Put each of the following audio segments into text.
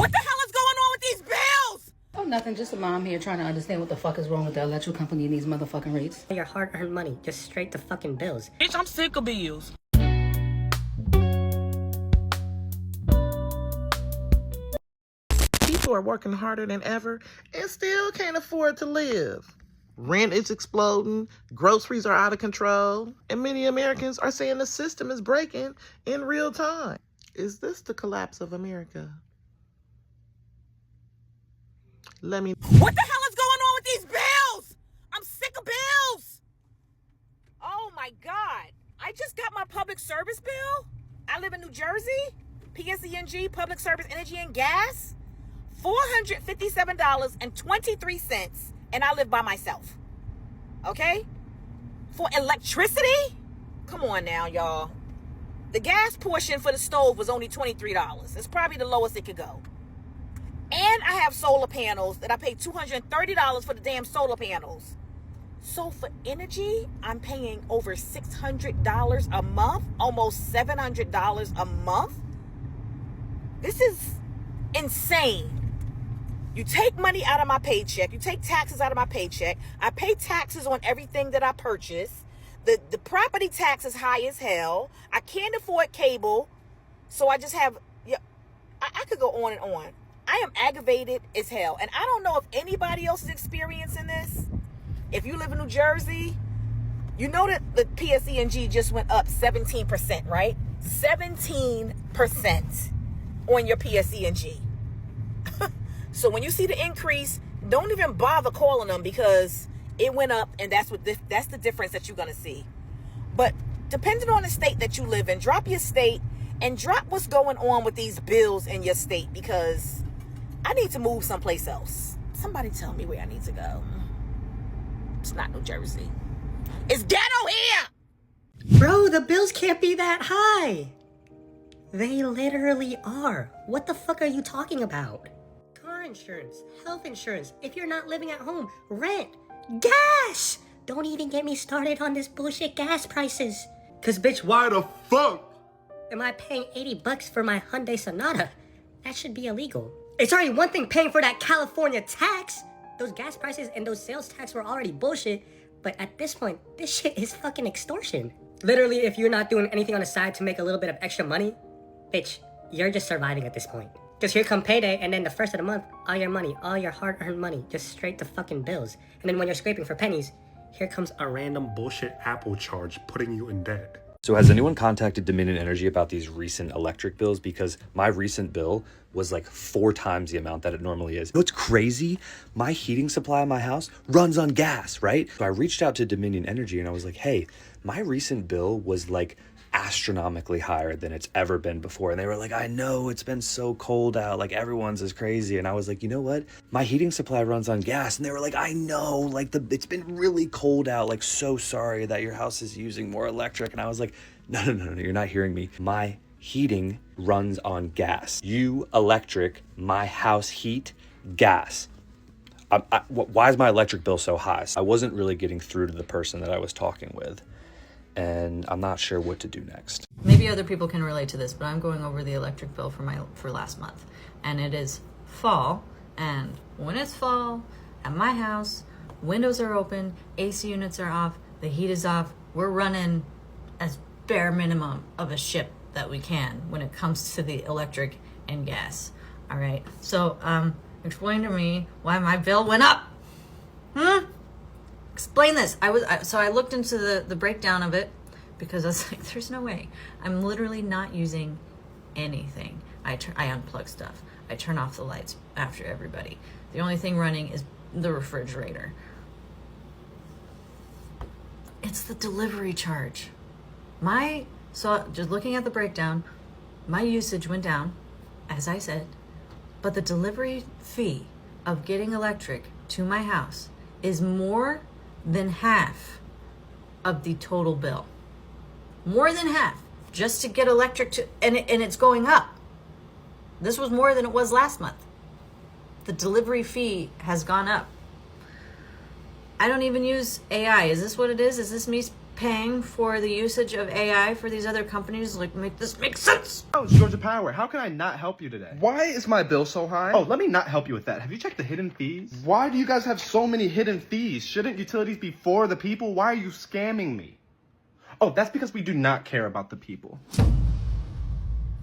What the hell is going on with these bills? Oh, nothing. Just a mom here trying to understand what the fuck is wrong with the electrical company and these motherfucking rates. Your hard-earned money, just straight to fucking bills. Bitch, I'm sick of bills. People are working harder than ever and still can't afford to live. Rent is exploding, groceries are out of control, and many Americans are saying the system is breaking in real time. Is this the collapse of America? What the hell is going on with these bills? I'm sick of bills. Oh my God. I just got my public service bill. I live in New Jersey. PSE&G, Public Service Energy and Gas. $457.23, and I live by myself. Okay? For electricity? Come on now, y'all. The gas portion for the stove was only $23. It's probably the lowest it could go. And I have solar panels that I paid $230 for the damn solar panels. So for energy, I'm paying over $600 a month, almost $700 a month. This is insane. You take money out of my paycheck. You take taxes out of my paycheck. I pay taxes on everything that I purchase. The property tax is high as hell. I can't afford cable. So I just have, I could go on and on. I am aggravated as hell. And I don't know if anybody else is experiencing this. If you live in New Jersey, you know that the PSE&G just went up 17%, right? 17% on your PSE&G. So when you see the increase, don't even bother calling them because it went up, and that's the difference that you're going to see. But depending on the state that you live in, drop your state and drop what's going on with these bills in your state, because I need to move someplace else. Somebody tell me where I need to go. It's not New Jersey. It's ghetto here! Bro, the bills can't be that high. They literally are. What the fuck are you talking about? Car insurance, health insurance, if you're not living at home, rent, gas! Don't even get me started on this bullshit gas prices. Cause bitch, Why the fuck? am I paying $80 for my Hyundai Sonata? That should be illegal. It's already one thing paying for that California tax. Those gas prices and those sales tax were already bullshit. But at this point, this shit is fucking extortion. Literally, if you're not doing anything on the side to make a little bit of extra money, bitch, you're just surviving at this point. Because here come payday, and then the first of the month, all your money, all your hard-earned money, just straight to fucking bills. And then when you're scraping for pennies, here comes A random bullshit Apple charge putting you in debt. So has anyone contacted Dominion Energy about these recent electric bills? Because my recent bill was like 4 times the amount that it normally is. You know what's crazy? My heating supply in my house runs on gas, right? So I reached out to Dominion Energy and I was like, hey, my recent bill was like astronomically higher than it's ever been before. And they were like, I know, it's been so cold out, like everyone's is crazy. And I was like, you know what? My heating supply runs on gas. And they were like, I know, like it's been really cold out, like so sorry that your house is using more electric. And I was like, no, you're not hearing me. My heating runs on gas. You electric, my house heat, gas. Why is my electric bill so high? I wasn't really getting through to the person that I was talking with, and I'm not sure what to do next. Maybe other people can relate to this, but I'm going over the electric bill for last month, and it is fall. And when it's fall at my house, windows are open, AC units are off, the heat is off. We're running as bare minimum of a ship that we can when it comes to the electric and gas. All right. So explain to me why my bill went up. Explain this. So I looked into the breakdown of it because I was like, there's no way. I'm literally not using anything. I unplug stuff. I turn off the lights after everybody. The only thing running is the refrigerator. It's the delivery charge. So just looking at the breakdown, my usage went down, as I said, but the delivery fee of getting electric to my house is more than half of the total bill. More than half, just to get electric and it's going up. This was more than it was last month. The delivery fee has gone up. I don't even use AI. Is this what it is? Is this me paying for the usage of AI for these other companies? Like, make this make sense. Oh, it's Georgia Power. How can I not help you today? Why is my bill so high? Oh, let me not help you with that. Have you checked the hidden fees? Why do you guys have so many hidden fees? Shouldn't utilities be for the people? Why are you scamming me? Oh, that's because we do not care about the people.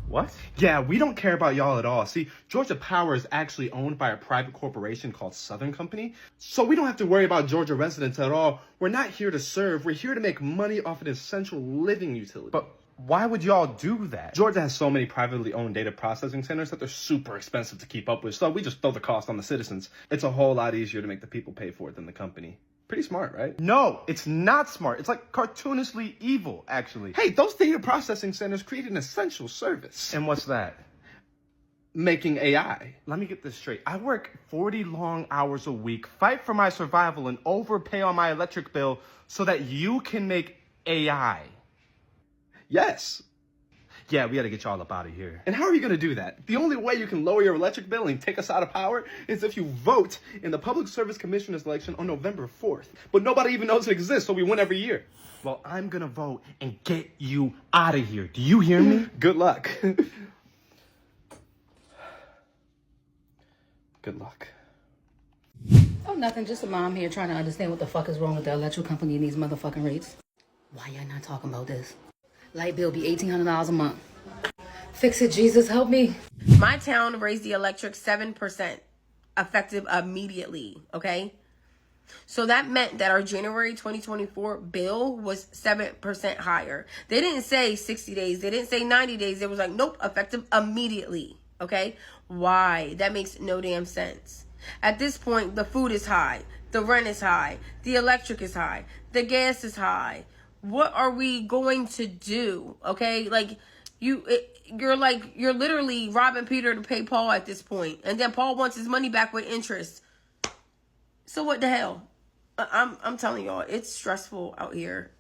What? Yeah, we don't care about y'all at all. See, Georgia Power is actually owned by a private corporation called Southern Company, so we don't have to worry about Georgia residents at all. We're not here to serve. We're here to make money off an essential living utility. But why would y'all do that? Georgia has so many privately owned data processing centers that they're super expensive to keep up with, so we just throw the cost on the citizens. It's a whole lot easier to make the people pay for it than the company. Pretty smart, right? No, it's not smart. It's like cartoonishly evil, actually. Hey, those data processing centers create an essential service. And what's that? Making AI. Let me get this straight. I work 40 long hours a week, fight for my survival, and overpay on my electric bill so that you can make AI. Yes. Yeah, we gotta get y'all up out of here. And how are you going to do that? The only way you can lower your electric bill and take us out of power is if you vote in the Public Service Commissioner's election on November 4th. But nobody even knows it exists, so we win every year. Well, I'm gonna vote and get you out of here. Do you hear me? Good luck. Good luck. Oh, nothing. Just a mom here trying to understand what the fuck is wrong with the electric company and these motherfucking rates. Why y'all not talking about this? Light bill be $1,800 a month. Fix it, Jesus, help me. My town raised the electric 7%, effective immediately, okay? So that meant that our January 2024 bill was 7% higher. They didn't say 60 days. They didn't say 90 days. It was like, nope, effective immediately, okay? Why? That makes no damn sense. At this point, the food is high. The rent is high. The electric is high. The gas is high. What are we going to do? Okay, like you're literally robbing Peter to pay Paul at this point, and then Paul wants his money back with interest. So what the hell? I'm telling y'all, it's stressful out here.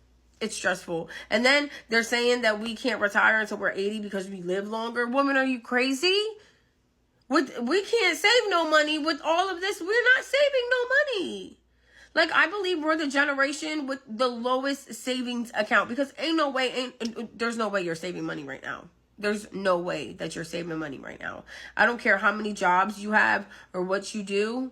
It's stressful. And then they're saying that we can't retire until we're 80 because we live longer. Woman, are you crazy? We can't save no money with all of this. We're not saving no money. Like, I believe we're the generation with the lowest savings account because there's no way you're saving money right now. There's no way that you're saving money right now. I don't care how many jobs you have or what you do.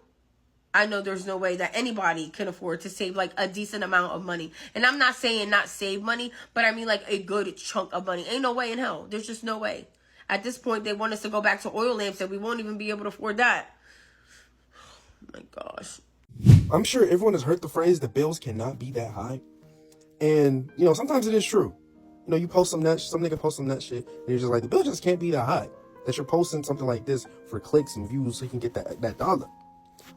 I know there's no way that anybody can afford to save like a decent amount of money. And I'm not saying not save money, but I mean like a good chunk of money. Ain't no way in hell. There's just no way. At this point, they want us to go back to oil lamps and we won't even be able to afford that. Oh my gosh. I'm sure everyone has heard the phrase, the bills cannot be that high. And, you know, sometimes it is true. You know, you post some nigga post some nut shit, and you're just like, the bill just can't be that high. That you're posting something like this for clicks and views so you can get that dollar.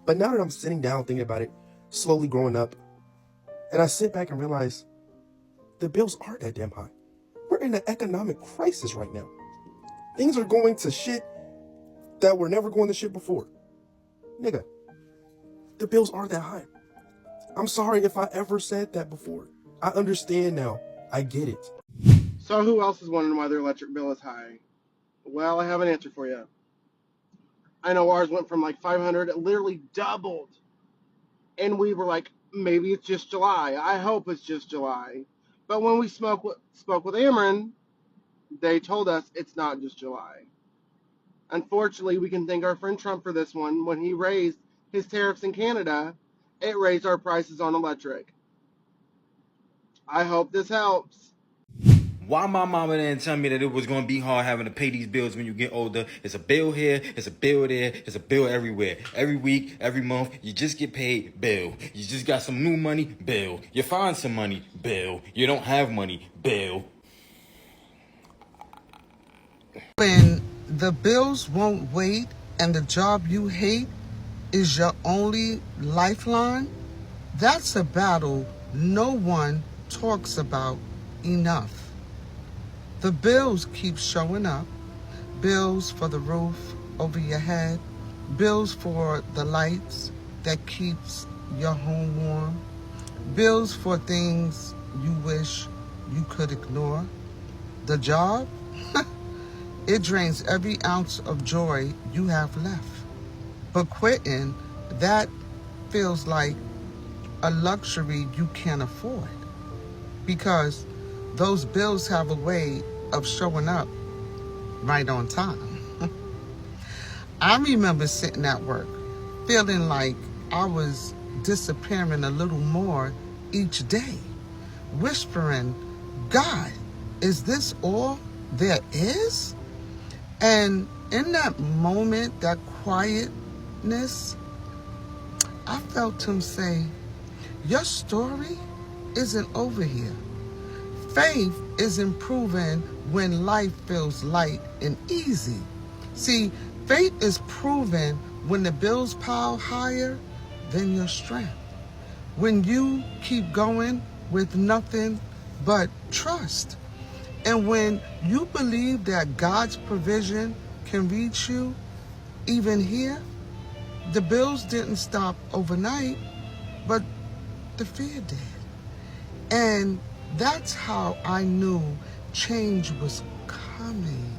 But now that I'm sitting down thinking about it, slowly growing up, and I sit back and realize the bills aren't that damn high. We're in an economic crisis right now. Things are going to shit that were never going to shit before. Nigga, the bills aren't that high. I'm sorry if I ever said that before. I understand now. I get it. So who else is wondering why their electric bill is high? Well, I have an answer for you. I know ours went from like 500, it literally doubled. And we were like, maybe it's just July. I hope it's just July. But when we spoke with Ameren, they told us it's not just July. Unfortunately, we can thank our friend Trump for this one. When he raised his tariffs in Canada, it raised our prices on electric. I hope this helps. Why my mama didn't tell me that it was going to be hard having to pay these bills when you get older? It's a bill here, it's a bill there, it's a bill everywhere. Every week, every month, you just get paid, bill. You just got some new money, bill. You find some money, bill. You don't have money, bill. When the bills won't wait and the job you hate is your only lifeline, that's a battle no one talks about enough. The bills keep showing up. Bills for the roof over your head. Bills for the lights that keeps your home warm. Bills for things you wish you could ignore. The job? It drains every ounce of joy you have left. But quitting, that feels like a luxury you can't afford. because those bills have a way of showing up right on time. I remember sitting at work feeling like I was disappearing a little more each day, whispering, God, is this all there is? And in that moment, that quietness, I felt him say, your story isn't over here. Faith is improving when life feels light and easy. See, faith is proven when the bills pile higher than your strength. When you keep going with nothing but trust. And when you believe that God's provision can reach you, even here, the bills didn't stop overnight, but the fear did. And that's how I knew change was coming.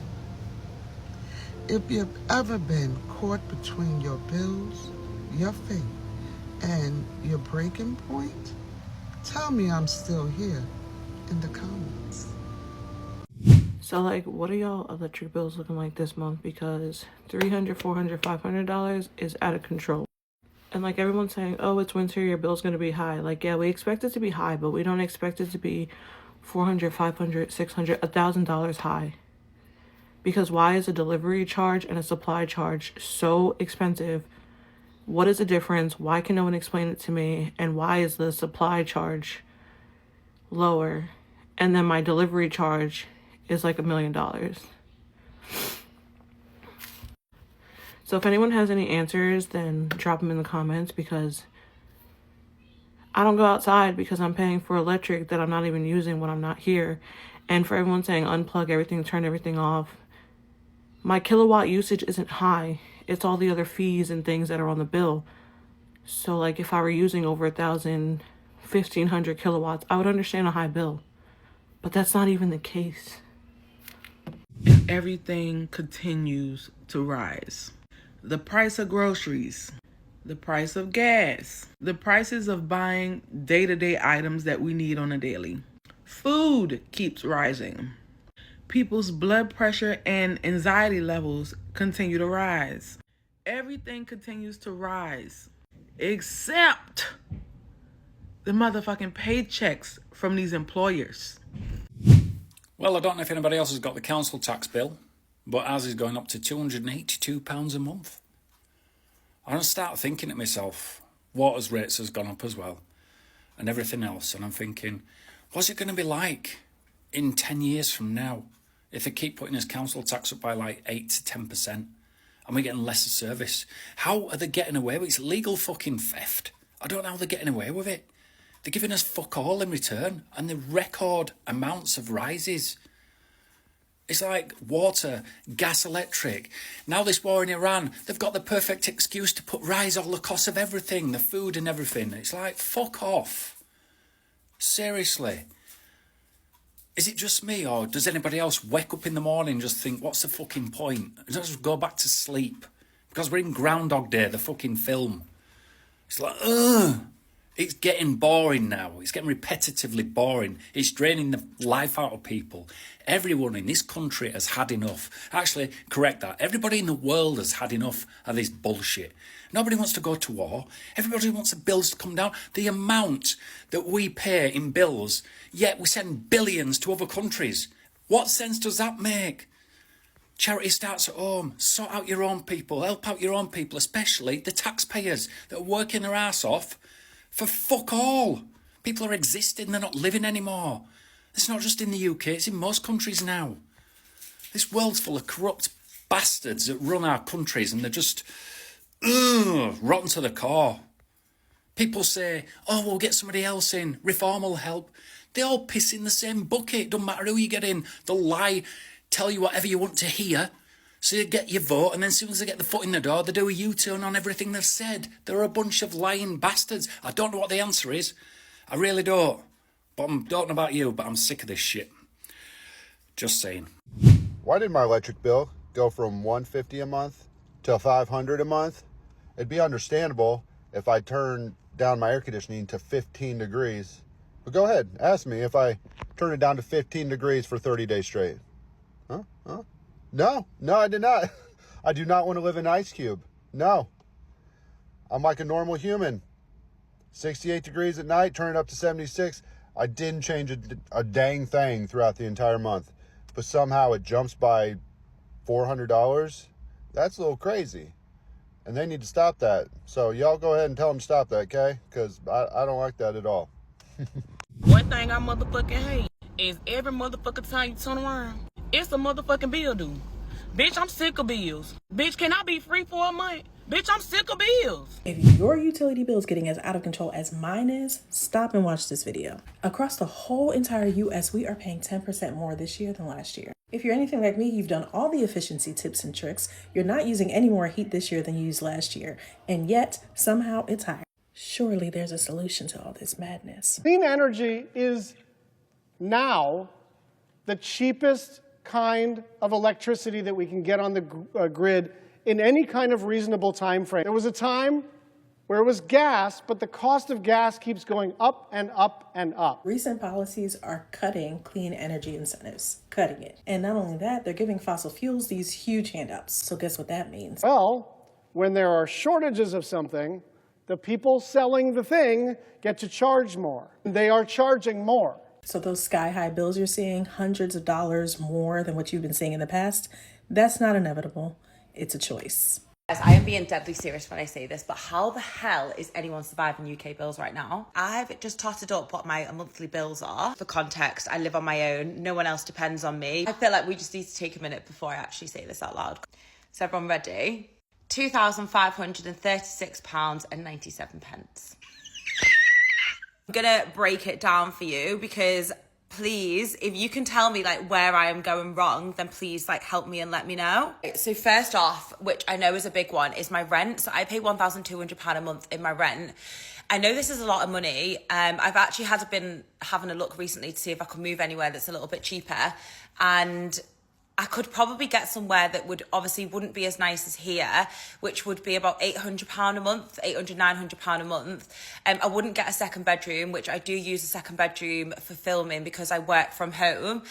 If you've ever been caught between your bills, your faith, and your breaking point, tell me I'm still here in the comments. So like, what are y'all electric bills looking like this month? Because $300, $400, $500 is out of control. And like everyone's saying, oh, it's winter, your bill's gonna be high. Like, yeah, we expect it to be high, but we don't expect it to be $400, $500, $600, $1,000 high. Because why is a delivery charge and a supply charge so expensive? What is the difference? Why can no one explain it to me? And why is the supply charge lower? And then my delivery charge is like $1 million. So if anyone has any answers, then drop them in the comments, because I don't go outside because I'm paying for electric that I'm not even using when I'm not here. And for everyone saying unplug everything, turn everything off, my kilowatt usage isn't high. It's all the other fees and things that are on the bill. So like if I were using over 1,000, 1,500 kilowatts, I would understand a high bill. But that's not even the case. And everything continues to rise. The price of groceries, the price of gas, the prices of buying day-to-day items that we need on a daily. Food keeps rising. People's blood pressure and anxiety levels continue to rise. Everything continues to rise, except the motherfucking paychecks from these employers. Well, I don't know if anybody else has got the council tax bill, but ours is going up to £282 a month. I don't start thinking to myself, water's rates has gone up as well, and everything else, and I'm thinking, what's it going to be like in 10 years from now if they keep putting this council tax up by like 8 to 10%, and we're getting lesser service? How are they getting away with it? It's legal fucking theft. I don't know how they're getting away with it. They're giving us fuck all in return, and the record amounts of rises. It's like water, gas, electric. Now this war in Iran, they've got the perfect excuse to rise all the costs of everything, the food and everything. It's like, fuck off. Seriously. Is it just me, or does anybody else wake up in the morning and just think, what's the fucking point? And just go back to sleep? Because we're in Groundhog Day, the fucking film. It's like, ugh. It's getting boring now. It's getting repetitively boring. It's draining the life out of people. Everyone in this country has had enough. Actually, correct that. Everybody in the world has had enough of this bullshit. Nobody wants to go to war. Everybody wants the bills to come down. The amount that we pay in bills, yet we send billions to other countries. What sense does that make? Charity starts at home. Sort out your own people. Help out your own people, especially the taxpayers that are working their ass off for fuck all. People are existing, they're not living anymore. It's not just in the UK, it's in most countries now. This world's full of corrupt bastards that run our countries, and they're just rotten to the core. People say, oh, we'll get somebody else in, reform will help. They all piss in the same bucket. Doesn't matter who you get in, they'll lie, tell you whatever you want to hear, so you get your vote, and then as soon as they get the foot in the door, they do a U-turn on everything they've said. They're a bunch of lying bastards. I don't know what the answer is. I really don't. But I don't know about you, but I'm sick of this shit. Just saying. Why did my electric bill go from $150 a month to $500 a month? It'd be understandable if I turned down my air conditioning to 15 degrees But go ahead, ask me if I turn it down to 15 degrees for 30 days straight. Huh? No, I did not. I do not want to live in an ice cube. No. I'm like a normal human. 68 degrees at night, turn it up to 76. I didn't change a dang thing throughout the entire month. But somehow it jumps by $400. That's a little crazy. And they need to stop that. So y'all go ahead and tell them to stop that, okay? Because I don't like that at all. One thing I motherfucking hate is every motherfucking time you turn around, it's a motherfucking bill due. Bitch, I'm sick of bills. Bitch, can I be free for a month? Bitch, I'm sick of bills. If your utility bill is getting as out of control as mine is, stop and watch this video. Across the whole entire US, we are paying 10% more this year than last year. If you're anything like me, you've done all the efficiency tips and tricks. You're not using any more heat this year than you used last year, and yet somehow it's higher. Surely there's a solution to all this madness. Clean energy is now the cheapest kind of electricity that we can get on the grid in any kind of reasonable time frame. There was a time where it was gas, but the cost of gas keeps going up and up and up. Recent policies are cutting clean energy incentives, cutting it. And not only that, they're giving fossil fuels these huge handouts. So guess what that means? Well, when there are shortages of something, the people selling the thing get to charge more. They are charging more. So those sky-high bills you're seeing, hundreds of dollars more than what you've been seeing in the past, that's not inevitable. It's a choice. Yes, I am being deadly serious when I say this, but how the hell is anyone surviving UK bills right now? I've just totted up what my monthly bills are. For context, I live on my own. No one else depends on me. I feel like we just need to take a minute before I actually say this out loud. So everyone ready? £2,536.97. I'm gonna break it down for you because please, if you can tell me like where I am going wrong, then please like help me and let me know. So first off, which I know is a big one, is my rent. So I pay £1,200 a month in my rent. I know this is a lot of money. I've actually been having a look recently to see if I could move anywhere that's a little bit cheaper, and I could probably get somewhere that wouldn't be as nice as here, which would be about £800 a month, £900 a month. I wouldn't get a second bedroom, which I do use a second bedroom for filming because I work from home.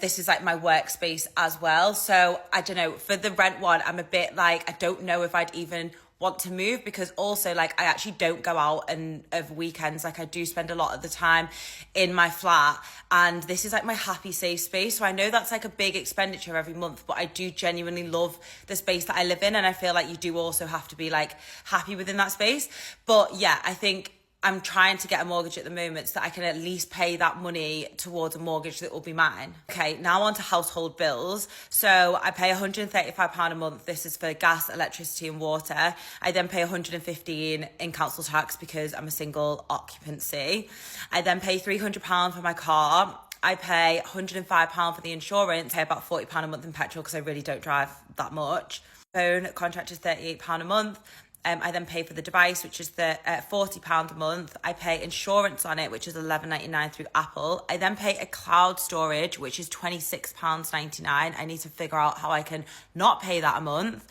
This is like my workspace as well. So I don't know, for the rent one, I'm a bit like, I don't know if I'd even want to move, because also like I actually don't go out and over weekends. Like I do spend a lot of the time in my flat, and this is like my happy safe space. So I know that's like a big expenditure every month, but I do genuinely love the space that I live in, and I feel like you do also have to be like happy within that space. But yeah, I think I'm trying to get a mortgage at the moment so that I can at least pay that money towards a mortgage that will be mine. Okay, now on to household bills. So I pay £135 a month. This is for gas, electricity and water. I then pay £115 in council tax because I'm a single occupancy. I then pay £300 for my car. I pay £105 for the insurance. I pay about £40 a month in petrol because I really don't drive that much. Phone contract is £38 a month. I then pay for the device, which is the £40 a month. I pay insurance on it, which is $11.99 through Apple. I then pay a cloud storage, which is £26.99. I need to figure out how I can not pay that a month.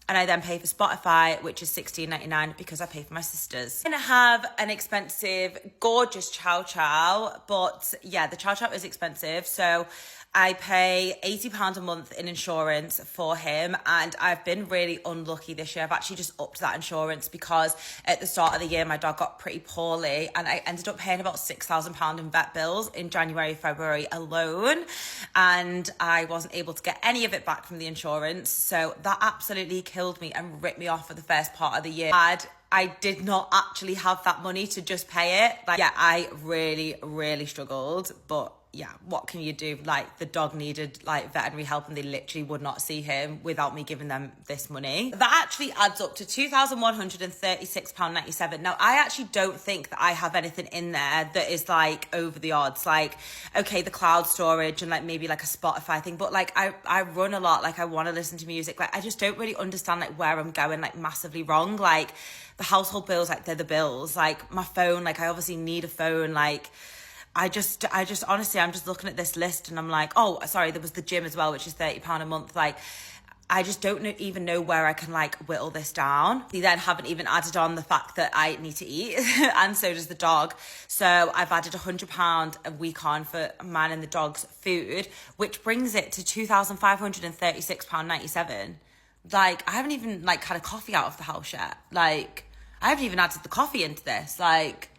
And I then pay for Spotify, which is $16.99 because I pay for my sisters. I'm gonna have an expensive, gorgeous chow chow, but yeah, the chow chow is expensive. So I pay £80 a month in insurance for him, and I've been really unlucky this year. I've actually just upped that insurance because at the start of the year my dog got pretty poorly, and I ended up paying about £6,000 in vet bills in January, February alone, and I wasn't able to get any of it back from the insurance. So that absolutely killed me and ripped me off for the first part of the year. I did not actually have that money to just pay it. Like, yeah, I really, really struggled, but yeah, what can you do? Like, the dog needed like veterinary help and they literally would not see him without me giving them this money. That actually adds up to £2,136.97. Now, I actually don't think that I have anything in there that is like over the odds. Like, okay, the cloud storage and like maybe like a Spotify thing, but like I run a lot. Like, I want to listen to music. Like, I just don't really understand like where I'm going like massively wrong. Like, the household bills, like they're the bills. Like, my phone, like I obviously need a phone. Like, I just honestly, I'm just looking at this list and I'm like, oh, sorry, there was the gym as well, which is £30 a month. Like, I just don't even know where I can like whittle this down. We then haven't even added on the fact that I need to eat and so does the dog. So I've added £100 a week on for mine and the dog's food, which brings it to £2,536.97. Like, I haven't even like had a coffee out of the house yet. Like, I haven't even added the coffee into this. Like,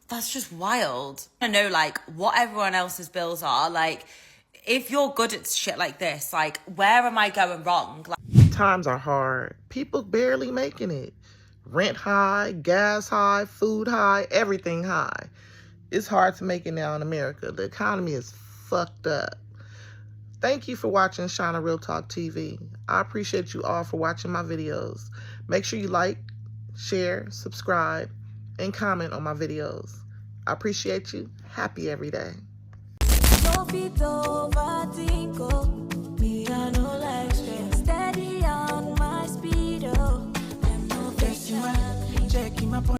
that's just wild. I know like what everyone else's bills are. Like, if you're good at shit like this, like, where am I going wrong? Like, times are hard. People barely making it. Rent high, gas high, food high, everything high. It's hard to make it now in America. The economy is fucked up. Thank you for watching Shana Real Talk TV. I appreciate you all for watching my videos. Make sure you like, share, subscribe, and comment on my videos. I appreciate you. Happy every day.